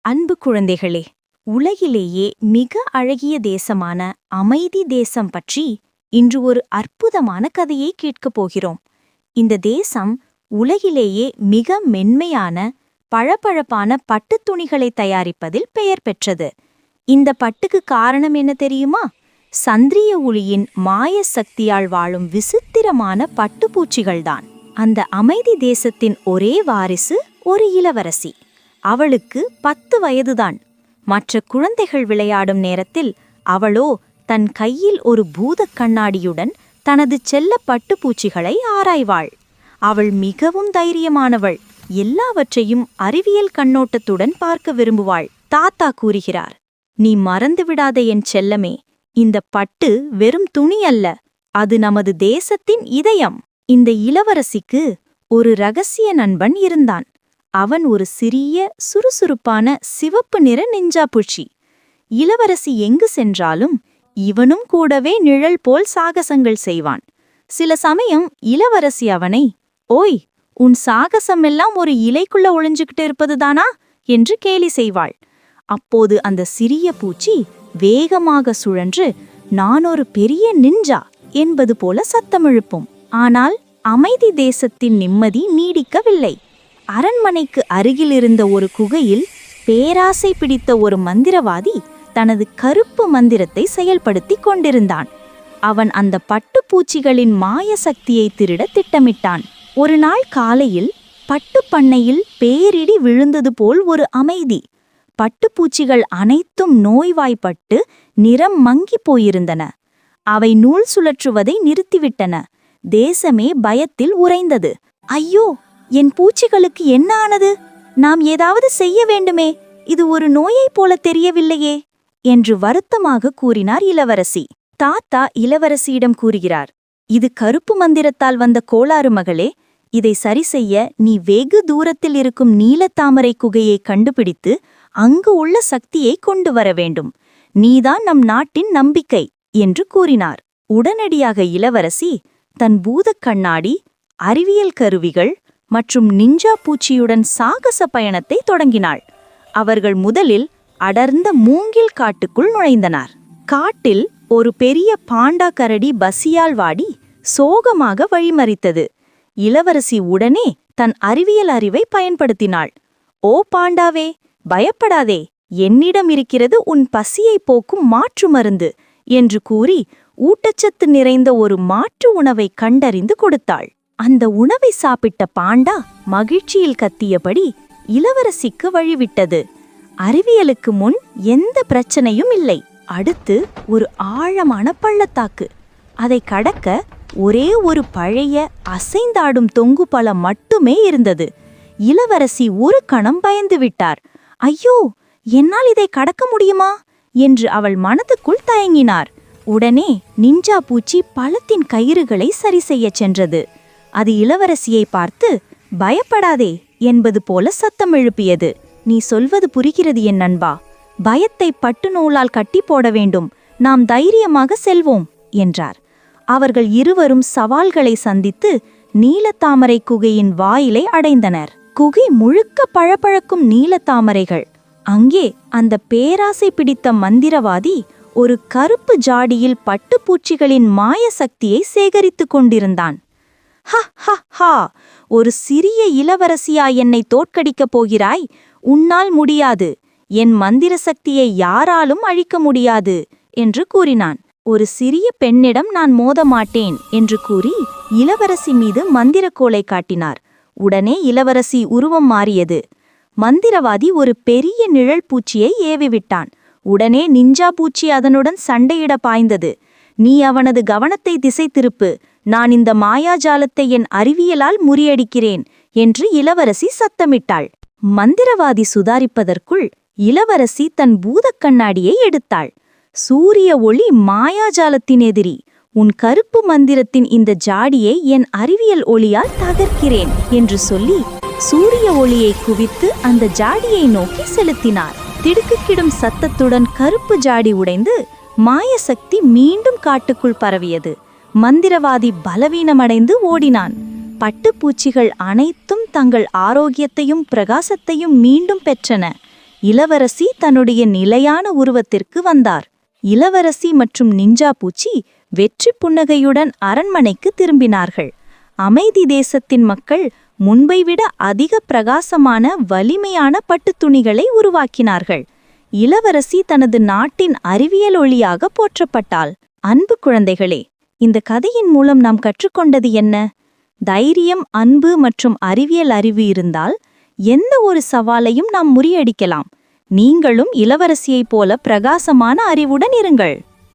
அன்பு குழந்தைகளே, உலகிலேயே மிக அழகிய தேசமான அமைதி தேசம் பற்றி இன்று ஒரு அற்புதமான கதையை கேட்கப் போகிறோம். இந்த தேசம் உலகிலேயே மிக மென்மையான பளபளப்பான பட்டுத் துணிகளை தயாரிப்பதில் பெயர் பெற்றது. இந்த பட்டுக்கு காரணம் என்ன தெரியுமா? சந்திரிய ஒளியின் மாய சக்தியால் வாழும் விசித்திரமான பட்டுப்பூச்சிகள்தான். அந்த அமைதி தேசத்தின் ஒரே வாரிசு ஒரு இளவரசி. அவளுக்கு 10 வயதுதான். மற்ற குழந்தைகள் விளையாடும் நேரத்தில் அவளோ தன் கையில் ஒரு பூதக் கண்ணாடியுடன் தனது செல்ல பட்டுப்பூச்சிகளை ஆராய்வாள். அவள் மிகவும் தைரியமானவள். எல்லாவற்றையும் அறிவியல் கண்ணோட்டத்துடன் பார்க்க விரும்புவாள். தாத்தா கூறுகிறார், "நீ மறந்துவிடாத என் செல்லமே, இந்த பட்டு வெறும் துணி அல்ல, அது நமது தேசத்தின் இதயம்." இந்த இளவரசிக்கு ஒரு ரகசிய நண்பன் இருந்தான். அவன் ஒரு சிறிய சுறுசுறுப்பான சிவப்பு நிற நிஞ்சா பூச்சி. இளவரசி எங்கு சென்றாலும் இவனும் கூடவே நிழல் போல் சாகசங்கள் செய்வான். சில சமயம் இளவரசி அவனை, "ஓய், உன் சாகசமெல்லாம் ஒரு இலைக்குள்ள ஒளிஞ்சுக்கிட்டு இருப்பதுதானா?" என்று கேலி செய்வாள். அப்போது அந்த சிறிய பூச்சி வேகமாக சுழன்று, "நான் ஒரு பெரிய நிஞ்சா" என்பது போல சத்தமெழுப்பும். ஆனால் அமைதி தேசத்தின் நிம்மதி நீடிக்கவில்லை. அரண்மனைக்கு அருகிலிருந்த ஒரு குகையில் பேராசை பிடித்த ஒரு மந்திரவாதி தனது கருப்பு மந்திரத்தை செயல்படுத்திக் கொண்டிருந்தான். அவன் அந்த பட்டுப்பூச்சிகளின் மாய சக்தியை திருட திட்டமிட்டான். ஒரு நாள் காலையில் பட்டுப்பண்ணையில் பேரிடி விழுந்தது போல் ஒரு அமைதி. பட்டுப்பூச்சிகள் அனைத்தும் நோய்வாய்ப்பட்டு நிறம் மங்கி போயிருந்தன. அவை நூல் சுழற்றுவதை நிறுத்திவிட்டன. தேசமே பயத்தில் உறைந்தது. "ஐயோ, என் பூச்சிகளுக்கு என்ன ஆனது? நாம் ஏதாவது செய்ய வேண்டுமே, இது ஒரு நோயைப் போல தெரியவில்லையே" என்று வருத்தமாக கூறினார் இளவரசி. தாத்தா இளவரசியிடம் கூறுகிறார், "இது கருப்பு மந்திரத்தால் வந்த கோளாறு மகளே. இதை சரி செய்ய நீ வெகு தூரத்தில் இருக்கும் நீலத்தாமரை குகையை கண்டுபிடித்து அங்கு உள்ள சக்தியை கொண்டு வர வேண்டும். நீதான் நம் நாட்டின் நம்பிக்கை" என்று கூறினார். உடனடியாக இளவரசி தன் பூதக் கண்ணாடி, அறிவியல் கருவிகள் மற்றும் நிஞ்சா பூச்சியுடன் சாகச பயணத்தை தொடங்கினாள். அவர்கள் முதலில் அடர்ந்த மூங்கில் காட்டுக்குள் நுழைந்தனர். காட்டில் ஒரு பெரிய பாண்டா கரடி பசியால் வாடி சோகமாக வழிமறித்தது. இளவரசி உடனே தன் அறிவியல் அறிவை பயன்படுத்தினாள். "ஓ பாண்டாவே, பயப்படாதே, என்னிடம் இருக்கிறது உன் பசியை போக்கும் மாற்று மருந்து" என்று கூறி ஊட்டச்சத்து நிறைந்த ஒரு மாற்று உணவை கண்டறிந்து கொடுத்தாள். அந்த உணவை சாப்பிட்ட பாண்டா மகிழ்ச்சியில் கத்தியபடி இளவரசிக்கு வழிவிட்டது. அறிவியலுக்கு முன் எந்த பிரச்சனையும் இல்லை. அடுத்து ஒரு ஆழமான பள்ளத்தாக்கு. அதை கடக்க ஒரே ஒரு பழைய அசைந்தாடும் தொங்கு பழம் மட்டுமே இருந்தது. இளவரசி ஒரு கணம் பயந்து விட்டார். "ஐயோ, என்னால் இதை கடக்க முடியுமா?" என்று அவள் மனதுக்குள் தயங்கினார். உடனே நிஞ்சா பூச்சி பழத்தின் கயிறுகளை சரி செய்யச் சென்றது. அது இளவரசியை பார்த்து, "பயப்படாதே" என்பது போல சத்தம் எழுப்பியது. "நீ சொல்வது புரிகிறது என் நண்பா. பயத்தை பட்டு நூலால் கட்டி போட வேண்டும். நாம் தைரியமாக செல்வோம்" என்றார். அவர்கள் இருவரும் சவால்களை சந்தித்து நீலத்தாமரை குகையின் வாயிலை அடைந்தனர். குகை முழுக்க பளபளக்கும் நீலத்தாமரைகள். அங்கே அந்த பேராசை பிடித்த மந்திரவாதி ஒரு கருப்பு ஜாடியில் பட்டுப்பூச்சிகளின் மாய சக்தியை சேகரித்து கொண்டிருந்தான். "ஹ ஹ ஹா, ஒரு சிறிய இளவரசியா என்னை தோற்கடிக்கப் போகிறாய்? உன்னால் முடியாது. என் மந்திர சக்தியை யாராலும் அழிக்க முடியாது" என்று கூறினான். "ஒரு சிறிய பெண்ணிடம் நான் மோத மாட்டேன்" என்று கூறி இளவரசி மீது மந்திரக்கோலை காட்டினார். உடனே இளவரசி உருவம் மாறியது. மந்திரவாதி ஒரு பெரிய நிழல் பூச்சியை ஏவிவிட்டான். உடனே நிஞ்சா பூச்சி அதனுடன் சண்டையிட பாய்ந்தது. "நீ அவனது கவனத்தை திசை திருப்பு. நான் இந்த மாயாஜாலத்தை என் அறிவியலால் முறியடிக்கிறேன்" என்று இளவரசி சத்தமிட்டாள். மந்திரவாதி சுதாரிப்பதற்குள் இளவரசி தன் பூதக் கண்ணாடியை எடுத்தாள். "சூரிய ஒளி மாயாஜாலத்தின் எதிரி. உன் கருப்பு மந்திரத்தின் இந்த ஜாடியை என் அறிவியல் ஒளியால் தகர்க்கிறேன்" என்று சொல்லி சூரிய ஒளியை குவித்து அந்த ஜாடியை நோக்கி செலுத்தினார். திடுக்கிடும் சத்தத்துடன் கருப்பு ஜாடி உடைந்து மாயசக்தி மீண்டும் காட்டுக்குள் பரவியது. மந்திரவாதி பலவீனமடைந்து ஓடினான். பட்டுப்பூச்சிகள் அனைத்தும் தங்கள் ஆரோக்கியத்தையும் பிரகாசத்தையும் மீண்டும் பெற்றன. இளவரசி தன்னுடைய நிலையான உருவத்திற்கு வந்தார். இளவரசி மற்றும் நிஞ்சா பூச்சி வெற்றி புன்னகையுடன் அரண்மனைக்கு திரும்பினார்கள். அமைதி தேசத்தின் மக்கள் முன்பை விட அதிக பிரகாசமான வலிமையான பட்டுத் துணிகளை உருவாக்கினார்கள். இளவரசி தனது நாட்டின் அறிவியல் ஒளியாக போற்றப்பட்டாள். அன்பு குழந்தைகளே, இந்த கதையின் மூலம் நாம் கற்றுக்கொண்டது என்ன? தைரியம், அன்பு மற்றும் அறிவியல் அறிவு இருந்தால் எந்த ஒரு சவாலையும் நாம் முறியடிக்கலாம். நீங்களும் இளவரசியைப் போல பிரகாசமான அறிவுடன் இருங்கள்.